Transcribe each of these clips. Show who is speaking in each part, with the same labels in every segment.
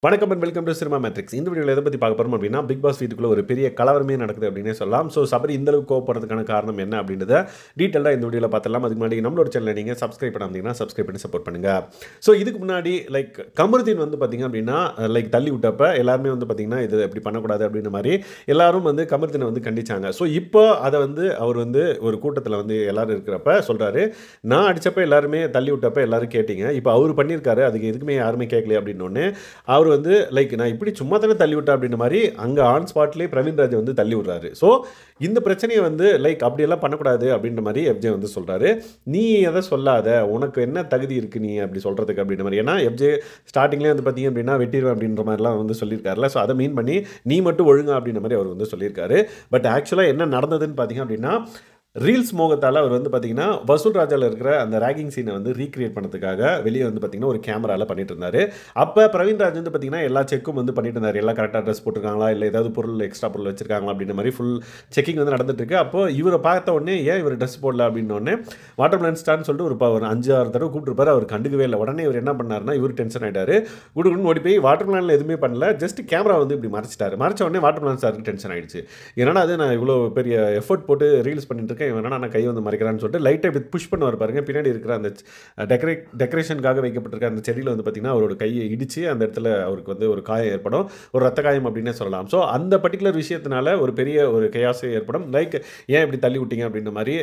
Speaker 1: வணக்கம் and welcome to cinema matrix. இந்த வீடியோவில் எதை பற்றி பார்க்க போகிறோம் அப்படின்னா, பிக் பாஸ் வீட்டுக்குள்ள ஒரு பெரிய கலவரமே நடக்குது அப்படின்னே சொல்லலாம். ஸோ சபரி இந்த அளவுக்கு கோவப்படுறதுக்கான காரணம் என்ன அப்படின்றத டீட்டெயிலாக இந்த வீடியோவில் பார்த்துலாம். அதுக்கு முன்னாடி நம்மளோட சேனலை நீங்கள் சப்ஸ்கிரைப் பண்ணாமீங்கன்னா சப்ஸ்கிரைப் பண்ணி சப்போர்ட் பண்ணுங்க. ஸோ இதுக்கு முன்னாடி கமருதீன் வந்து பார்த்தீங்க அப்படின்னா தள்ளி விட்டப்ப எல்லாருமே வந்து பார்த்தீங்கன்னா இது எப்படி பண்ணக்கூடாது அப்படின்ற மாதிரி எல்லாரும் வந்து கமருதீனை வந்து கண்டிச்சாங்க. ஸோ இப்போ அதை வந்து அவர் வந்து ஒரு கூட்டத்தில் வந்து எல்லாரும் இருக்கிறப்ப சொல்கிறாரு, நான் அடித்தப்ப எல்லாருமே தள்ளி விட்டப்ப எல்லாரும் கேட்டீங்க, இப்போ அவர் பண்ணியிருக்காரு, அதுக்கு எதுக்குமே யாருமே கேட்கலையே அப்படின்னோடனே அவர் வந்து நான் இப்படி சும்மா தானே தள்ளி விட்டேன் அப்படின்ற மாதிரி அங்கே ஆன் ஸ்பாட்லேயே பிரவீன்ராஜை வந்து தள்ளி விடுறாரு. ஸோ இந்த பிரச்சனையை வந்து அப்படியெல்லாம் பண்ணக்கூடாது அப்படின்ற மாதிரி எஃப்ஜே வந்து சொல்கிறாரு. நீ எதை சொல்லாத, உனக்கு என்ன தகுதி இருக்குது நீ அப்படி சொல்கிறதுக்கு அப்படின்ற மாதிரி. ஏன்னா எஃப்ஜே ஸ்டார்டிங்லேயே வந்து பார்த்தீங்க அப்படின்னா வெட்டிடுவேன் அப்படின்ற மாதிரிலாம் வந்து சொல்லியிருக்காருல. ஸோ அதை மீன் பண்ணி நீ மட்டும் ஒழுங்கா அப்படின்ற மாதிரி அவர் வந்து சொல்லியிருக்காரு. பட் ஆக்சுவலாக என்ன நடந்ததுன்னு பார்த்தீங்க அப்படின்னா, ரீல்ஸ் மோகத்தால் அவர் வந்து பார்த்தீங்கன்னா வசூல் ராஜாவில் இருக்கிற அந்த ரேகிங் சீனை வந்து ரீக்ரியேட் பண்ணுறதுக்காக வெளியே வந்து பார்த்தீங்கன்னா ஒரு கேமராவில் பண்ணிட்டு இருந்தார். அப்போ பிரவீன்ராஜ் வந்து பார்த்தீங்கன்னா எல்லா செக்கும் வந்து பண்ணிட்டு இருந்தார். எல்லாம் கரெக்டாக ட்ரெஸ் போட்டிருக்காங்களா, இல்லை ஏதாவது பொருள் எக்ஸ்ட்ரா பொருள் வச்சிருக்காங்களா அப்படின்ற மாதிரி ஃபுல் செக்கிங் வந்து நடந்துட்டு இருக்கு. அப்போ இவரை பார்த்த உடனே ஏன் இவர் ட்ரெஸ் போடல அப்படின்னோடனே வாட்டர்மெலன் ஸ்டார்னு சொல்லிட்டு ஒரு 5-6 தடவை கூப்பிட்டுருப்பாரு. அவர் கண்டுக்கவே இல்லை. உடனே இவர் என்ன பண்ணாருன்னா, இவர் டென்ஷன் ஆகிட்டாரு. குடுக்குன்னு ஓடி போய் வாட்டர்மெலனில் எதுவுமே பண்ணல, ஜஸ்ட் கேமரா வந்து இப்படி மறைச்சிட்டாரு. மறைச்ச உடனே வாட்டர்மெலன் ஸ்டாருக்கு டென்ஷன் ஆயிடுச்சு. ஏன்னா அது நான் இவ்வளோ பெரிய எஃபர்ட் போட்டு ரீல்ஸ் பண்ணிட்டு இருக்கேன், இவன் நான் கை வந்து மறைக்கிறான்னு சொல்லிட்டு லைட்டாக இப்படி புஷ் பண்ணுவார் பாருங்க. பின்னாடி இருக்கிற அந்த டெக்கரேஷனுக்காக வைக்கப்பட்டிருக்க அந்த செடியில் வந்து பார்த்தீங்கன்னா அவரோட கையை இடித்து அந்த இடத்துல அவருக்கு வந்து ஒரு காயம் ஏற்படும், ஒரு ரத்த காயம் அப்படின்னே சொல்லலாம். ஸோ அந்த பர்டிகுலர் விஷயத்தினால ஒரு பெரிய ஒரு கயாசே ஏற்படும். ஏன் இப்படி தள்ளி விட்டீங்க அப்படின்ற மாதிரி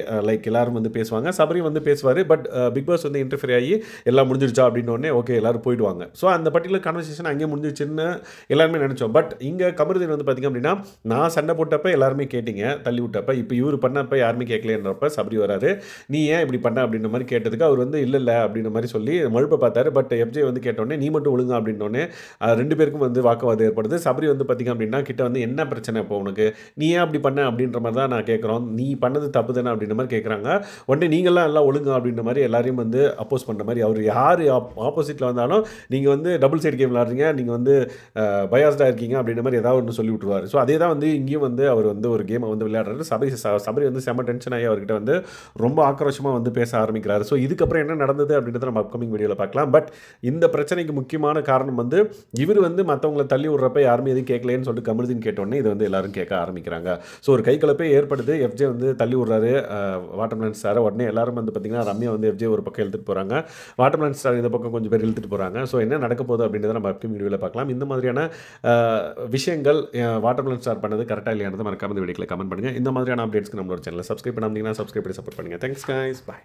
Speaker 1: எல்லாரும் வந்து பேசுவாங்க. சபரி வந்து பேசுவார். பட் பிக் பாஸ் வந்து இன்டர்ஃபியர் ஆகி எல்லாம் முடிஞ்சிருச்சா அப்படின்னோடனே ஓகே எல்லாரும் போயிடுவாங்க. ஸோ அந்த பர்டிகுலர் கான்வர்சேஷன் அங்கே முடிஞ்சிருச்சுன்னு எல்லாருமே நினச்சோம். பட் இங்கே கமருதீன் வந்து பார்த்தீங்க அப்படின்னா, நான் சண்டை போட்டப்ப எல்லாருமே கேட்டீங்க, தள்ளி விட்டப்ப இப்போ இவர் பண்ணப்ப யாருமே கேட்கலன்றப்ப சபரி வராரு, நீ ஏன் இப்படி பண்ண அப்படின்ற மாதிரி கேட்டதுக்கு அவர் வந்து இல்லை அப்படின்ற மாதிரி சொல்லி மழுப்ப பார்த்தாரு. பட் எஃப்ஜே வந்து கேட்டோடனே நீ மட்டும் ஒழுங்கா அப்படின்னோடனே ரெண்டு பேருக்கும் வந்து வாக்குவாதம் ஏற்படுது. சபரி வந்து பார்த்தீங்க அப்படின்னா கிட்ட வந்து என்ன பிரச்சனை இப்போ உனக்கு, நீ ஏன் அப்படி பண்ண அப்படின்ற மாதிரி தான் நான் கேட்குறோம், நீ பண்ணது தப்பு தானே அப்படின்ற மாதிரி கேட்குறாங்க. உடனே நீங்களாம் எல்லாம் ஒழுங்கா அப்படின்ற மாதிரி எல்லாரையும் வந்து அப்போஸ் பண்ணுற மாதிரி, அவர் யார் ஆப்போசிட்டில் வந்தாலும் நீங்கள் வந்து டபுள் சைடு கேம் விளாடுறீங்க, நீங்கள் வந்து பயாஸ்டாக இருக்கீங்க அப்படின்ற மாதிரி ஏதாவது ஒன்று சொல்லி விட்டுருவார். ஸோ அதே தான் வந்து இங்கேயும் வந்து அவர் வந்து ஒரு கேமை வந்து விளையாடுறாரு. சபரி வந்து செம்ம டென்ஷன் ஆகி அவர்கிட்ட வந்து ரொம்ப ஆக்ரோஷமாக வந்து பேச ஆரம்பிக்கிறாரு. ஸோ இதுக்கப்புறம் என்ன நடந்தது அப்படின்றத நம்ம அப்கமிங் வீடியோவில் பார்க்கலாம். பட் இந்த பிரச்சனைக்கு முக்கியமான காரணம் வந்து இவர் வந்து மற்றவங்களை தள்ளி விடுறப்ப யாருமே எதுவும் கேட்கலன்னு சொல்லிட்டு கமருதீன் கேட்டோடனே இது வந்து எல்லாரும் கேட்க ஆரம்பிக்கிறாங்க. ஸோ ஒரு கைகலப்பே ஏற்படுது. எஃப்ஜே வந்து தள்ளி விடுறாரு வாட்டர்மெலன் ஸ்டாரை. உடனே எல்லாரும் வந்து பார்த்தீங்கன்னா ரம்யா வந்து எஃப்ஜே ஒரு பக்கம் இழுத்துட்டு போகிறாங்க, வாட்டர்மெலன் ஸ்டார் இந்த பக்கம் கொஞ்சம் பேர் இழுத்துட்டு போகிறாங்க. ஸோ என்ன நடக்க போகுது அப்படின்றத நம்ம அப்கமிங் வீடியோவில் பார்க்கலாம். இந்த மாதிரியான விஷயங்கள் வாட்டர்மெலன் ஸ்டார் பண்ணது கரெக்டாக இல்லையானது மறக்காம இந்த வீடியோவில் கமெண்ட் பண்ணுங்கள். இந்த மாதிரியான அப்டேட்ஸ்க்கு நம்மளோட சேனலை சப்ஸ்கிரைப் பண்ணாமல் சப்ஸ்கிரைப் பண்ணி சப்போர்ட் பண்ணுங்கள். Thanks guys, by.